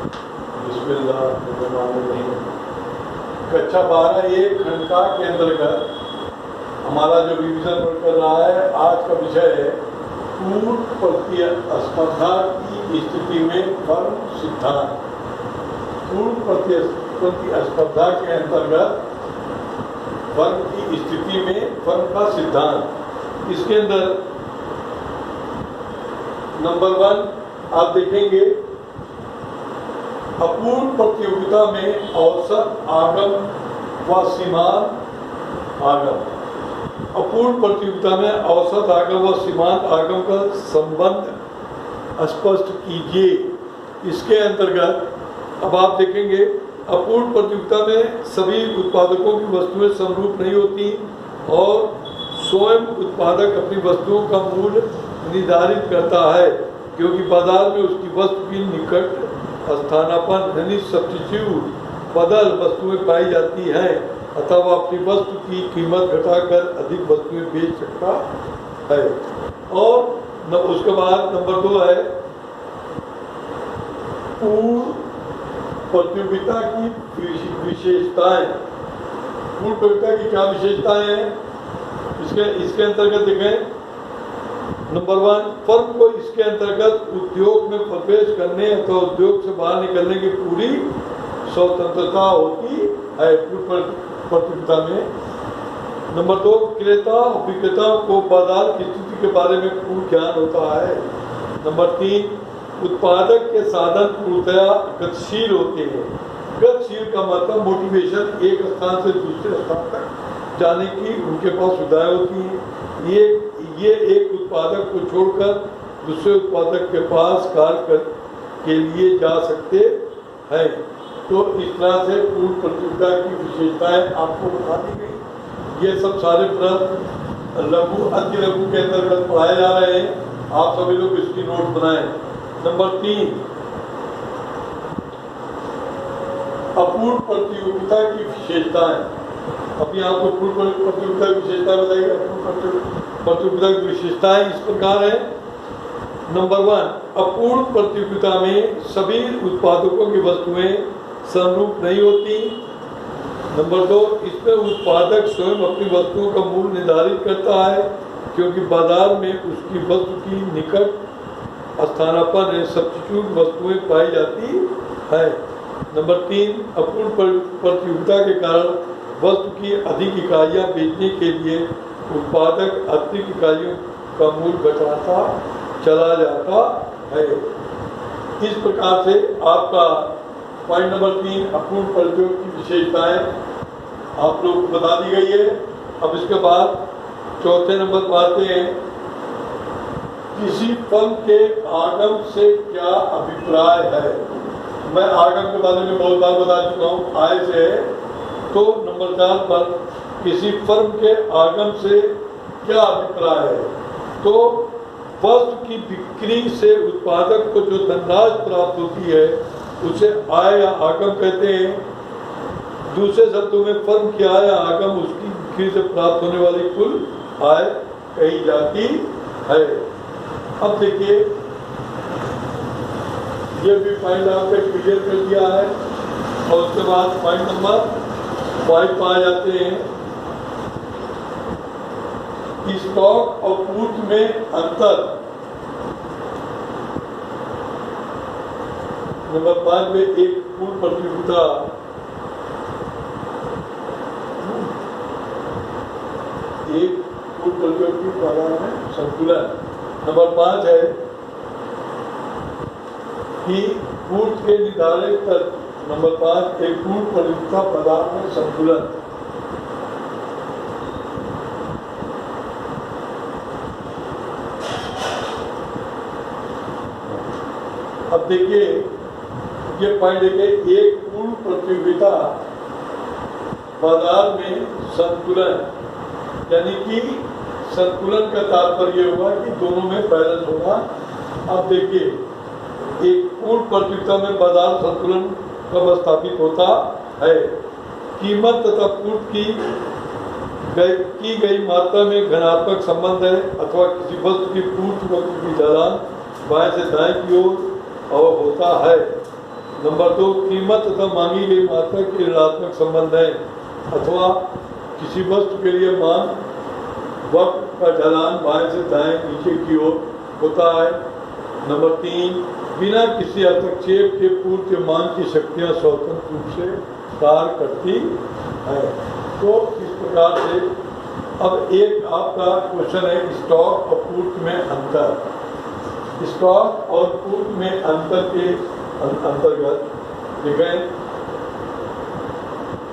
बिस्मिल्लाहिर्रहमानिर्रहीम। कक्षा 12 खंडका के अंतर्गत हमारा जो रिवीजन कर रहा है, आज का विषय है पूर्ण प्रतिस्पर्धा की स्थिति में फर्म सिद्धांत। पूर्ण प्रतिस्पर्धा के अंतर्गत फर्म की स्थिति में फर्म का सिद्धांत। इसके अंदर नंबर 1 आप देखेंगे, अपूर्ण प्रतियोगिता में औसत आगम व सीमांत आगम। अपूर्ण प्रतियोगिता में औसत आगम व सीमांत आगम का संबंध स्पष्ट कीजिए। इसके अंतर्गत अब आप देखेंगे, अपूर्ण प्रतियोगिता में सभी उत्पादकों की वस्तुएं समरूप नहीं होती और स्वयं उत्पादक अपनी वस्तुओं का मूल्य निर्धारित करता है, क्योंकि बाजार में उसकी वस्तु की निकट स्थानापन्न यानी सब्स्टिट्यूट बदल वस्तुएं पाई जाती हैं, अतः वह अपनी वस्तु की कीमत घटाकर अधिक वस्तुएं बेच सकता है। और उसके बाद नंबर 2 है पूर्ण प्रतियोगिता की विशेषताएं। पूर्ण प्रतियोगिता की क्या विशेषताएं हैं, इसके अंतर्गत देखें। नंबर 1, फर्म को इसके अंतर्गत उद्योग में प्रवेश करने अथवा उद्योग से बाहर निकलने की पूरी स्वतंत्रता होती है पूर्ण प्रतियोगिता में। नंबर 2, क्रेता और विक्रेता को बाजार की स्थिति के बारे में पूर्ण ज्ञान होता है। नंबर 3, उत्पादक के साधन पूर्णतया गतिशील होते हैं। गतिशील का मतलब मोटिवेशन, एक स्थान से दूसरे स्थान तक जाने की उनके पास सुविधाएं होती हैं। ये एक उत्पादक को छोड़कर दूसरे उत्पादक के पास कार्य के लिए जा सकते हैं। तो इस तरह से पूर्ण प्रतियोगिता की विशेषताएं आपको बता दी गई। ये सब सारे प्रश्न लघु अति लघु के अंतर्गत पढ़ाए जा रहे हैं। आप सभी लोग इसकी नोट बनाएं। नंबर 3, अपूर्ण प्रतियोगिता की विशेषताएं। अभी आपको पूर्ण प्रतियोगिता की विशेषता बताइए। प्रतियोगिता की विशेषताएं इस प्रकार है। नंबर 1, अपूर्ण प्रतियोगिता में सभी उत्पादकों की वस्तुएं समरूप नहीं होती। नंबर 2, इसमें उत्पादक स्वयं अपनी वस्तुओं का मूल्य निर्धारित करता है, क्योंकि बाजार में उसकी वस्तु की निकट स्थानापन्न सब्स्टिट्यूट वस्तुएं पाई जाती है। नंबर 3, अपूर्ण प्रतियोगिता के कारण वस्तु की अधिक इकाइयां बेचने के लिए उत्पादक अतिरिक्त इकाइयों का मूल्य घटाता चला जाता है। इस प्रकार से आपका पॉइंट नंबर 3, अपूर्ण प्रतियोगिता की विशेषताएं आप लोग को बता दी गई है। अब इसके बाद चौथे नंबर पर आते हैं, किसी फर्म के आगम से क्या अभिप्राय है। मैं आगम के बारे में बहुत बार बता चुका हूँ, आय से है। तो नंबर 4 पर किसी फर्म के आगम से क्या अभिप्राय है, तो वस्तु की बिक्री से उत्पादक को जो धनराशि प्राप्त होती है उसे आय या आगम कहते हैं। दूसरे शब्दों में फर्म की आय या आगम उसकी बिक्री से प्राप्त होने वाली कुल आय कही जाती है। अब देखिए, ये भी पॉइंट आपने क्लियर कर दिया है। और उसके बाद पॉइंट नंबर 5 पाए जाते हैं, स्टॉक और पूर्ति में अंतर। नंबर 5 में एक पूर्ण प्रतियोगिता, एक पूर्ण प्रतियोगिता बाजार में संतुलन। नंबर 5 है कि पूर्ति के निर्धारित तर्क। नंबर 5, एक पूर्ण प्रतियोगिता बाजार में संतुलन। अब देखिए, ये पॉइंट देखिए, एक पूर्ण प्रतियोगिता बाजार में संतुलन, यानी कि संतुलन का तात्पर्य हुआ कि दोनों में बैलेंस होगा। अब देखिए, एक पूर्ण प्रतियोगिता में बाजार संतुलन कब स्थापित होता है, कीमत तथा पूर्ति की गई मात्रा में घनात्मक संबंध है, अथवा किसी वस्तु की पूर्ति वस्तु की ढलान बाएं से दाएं की ओर होता है। नंबर 2, कीमत तथा मांगी गई मात्रा के ऋणात्मक संबंध है अथवा किसी वस्तु के लिए मांग वक्र का ढलान बाएं से दाएं नीचे की ओर होता है। नंबर 3, बिना किसी हस्तक्षेप के पूर्ति मांग की शक्तियां स्वतंत्र रूप से कार्य करती है। तो इस प्रकार से अब एक आपका क्वेश्चन है स्टॉक और पूर्ति में अंतर। स्टॉक और पूर्ति में अंतर के अंतर्गत देखें,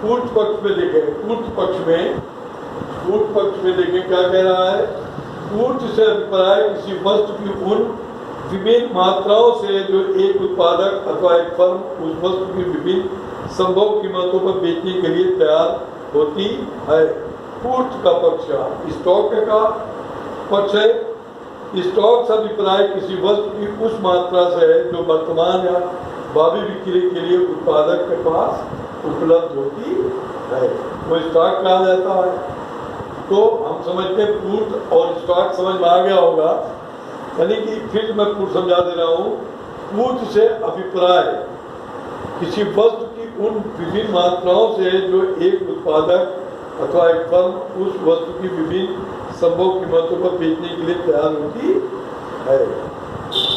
पूर्त पक्ष में देखें, पूर्त पक्ष में देखें क्या कह रहा है। पूर्त से अभिप्राय किसी वस्तु की उन विभिन्न मात्राओं से जो एक उत्पादक अथवा एक फर्म उस वस्तु की विभिन्न संभव कीमतों पर बेचने के लिए तैयार होती है। पूर्त का पक्ष स्टॉक का पक्ष है। स्टॉक से अभिप्राय किसी वस्तु की उस मात्रा से है जो वर्तमान या भावी बिक्री के लिए उत्पादक के पास उपलब्ध होती है, वो स्टॉक कहा जाता है। तो हम समझते हैं पूर्त और स्टॉक समझ में आ गया होगा, यानी कि फिर मैं पूर्व समझा दे रहा हूँ। पूर्त से अभिप्राय किसी वस्तु की उन विभिन्न मात्राओं से जो एक उत्पादक अथवा एक फर्म उस वस्तु की विभिन्न संभव कीमतों पर बेचने के लिए तैयार होती है,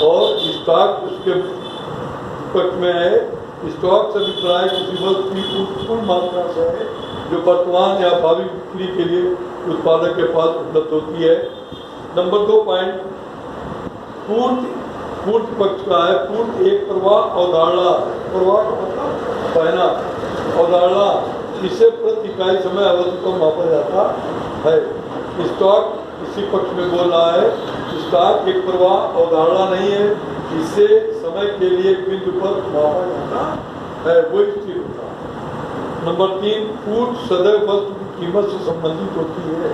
और स्टॉक उसके पक्ष में है। स्टॉक से अभिप्राय किसी वस्तु की कुल मात्रा से है जो वर्तमान या भावी बिक्री के लिए उत्पादक के पास उपलब्ध होती है। नंबर 2 पॉइंट पूर्त पक्ष का है। पूर्त एक प्रवाह अवधारणा, प्रवाह का मतलब पहना अवधारणा, इसे प्रति इकाई समय अवधि को मापा जाता है। स्टॉक इसी पक्ष में बोल रहा है। स्टॉक एक प्रवाह अवधारणा नहीं है, इसे समय के लिए एक बिंदु पर मापा जाता है, वो स्थिर होता है। नंबर 3, पूर्त सदैव वस्तु की कीमत से संबंधित होती है।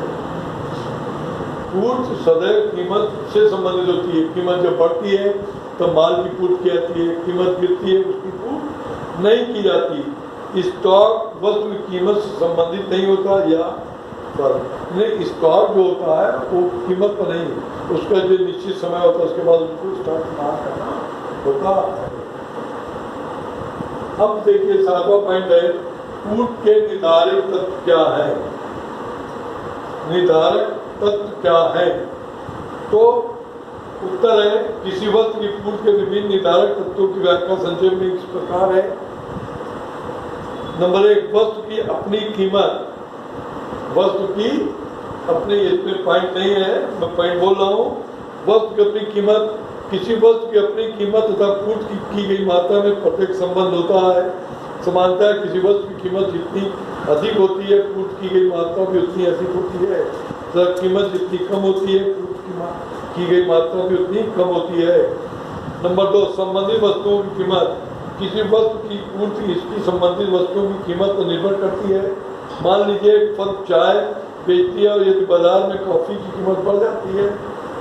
पूर्त सदैव कीमत से संबंधित होती है। कीमत जब बढ़ती है तो माल की पूर्ति की जाती है, कीमत गिरती है उसकी पूर्ति नहीं की जाती। स्टॉक वस्तु की कीमत से संबंधित नहीं होता या नहीं, स्टॉक जो होता है वो कीमत पर नहीं, उसका जो निश्चित समय होता है उसके बाद उसको स्टॉक बाहर करना होता है। अब देखिए 7वां पॉइंट है, पूर्त के निर्धारक तत्व क्या है। निर्धारक तत्व क्या है? तो उत्तर है, किसी वस्तु की पूर्त के विभिन्न निर्धारक तत्वों की व्याख्या संक्षेप में इस प्रकार है। नंबर 1, वस्तु की अपनी कीमत। वस्तु की अपनी, इसमें पॉइंट नहीं है, मैं पॉइंट बोल रहा हूँ। वस्तु की अपनी कीमत, किसी वस्तु की अपनी कीमत तथा पूर्त की गई मात्रा में प्रत्येक संबंध होता है। समानता किसी वस्तु की कीमत जितनी अधिक होती है पूर्त की गई मात्रा भी उतनी अधिक होती है, तथा कीमत जितनी कम होती है पूर्त की गई मात्रा भी उतनी कम होती है। नंबर 2, संबंधित वस्तुओं की कीमत। किसी वस्तु की पूर्ति इसकी संबंधित वस्तुओं की कीमत पर निर्भर करती है। मान लीजिए एक फर्म चाय बेचती है और यदि बाजार में कॉफ़ी की कीमत बढ़ जाती है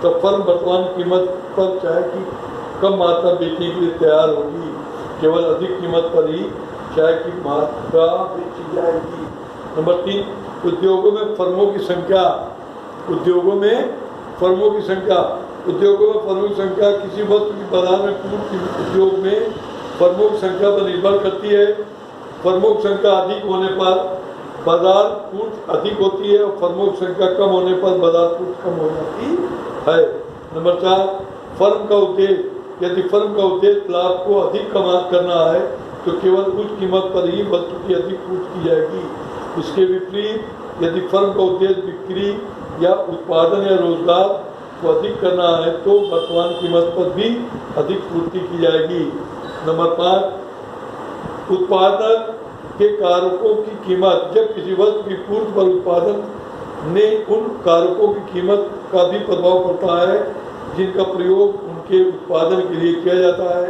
तो फर्म वर्तमान कीमत पर चाय की कम मात्रा बेचने के लिए तैयार होगी। केवल अधिक कीमत पर ही चाय की मात्रा बेची जाएगी। नंबर 3, उद्योगों में फर्मों की संख्या। उद्योगों में फर्मों की संख्या किसी वस्तु की बाजार में पूर्ति उद्योग में फर्मों की संख्या पर निर्भर करती है। फर्मों की संख्या अधिक होने पर बाजार पूर्ति अधिक होती है और फर्मों की संख्या कम होने पर बाजार पूर्ति कम हो जाती है। नंबर 4, फर्म का उद्देश्य। यदि फर्म का उद्देश्य लाभ को अधिक करना है तो केवल उच्च कीमत पर ही वस्तु की अधिक पूर्ति की जाएगी। इसके विपरीत यदि फर्म का उद्देश्य बिक्री या उत्पादन या रोजगार को अधिक करना है तो वर्तमान कीमत पर भी अधिक पूर्ति की जाएगी। नंबर 5, उत्पादन के कारकों की कीमत। जब किसी वस्तु की पूर्ति पर उत्पादन ने उन कारकों की कीमत का भी प्रभाव पड़ता है जिनका प्रयोग उनके उत्पादन के लिए किया जाता है।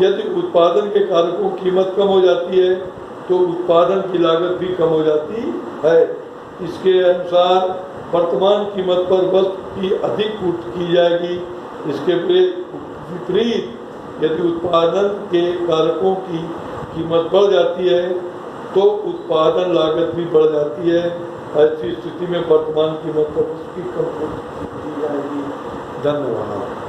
यदि उत्पादन के कारकों की कीमत कम हो जाती है तो उत्पादन की लागत भी कम हो जाती है। इसके अनुसार वर्तमान कीमत पर वस्तु की अधिक पूर्ति की जाएगी। इसके विपरीत यदि उत्पादन के कारकों की कीमत बढ़ जाती है तो उत्पादन लागत भी बढ़ जाती है। ऐसी स्थिति में वर्तमान कीमत पर उसकी कम पूर्ति की जाएगी। धन्यवाद।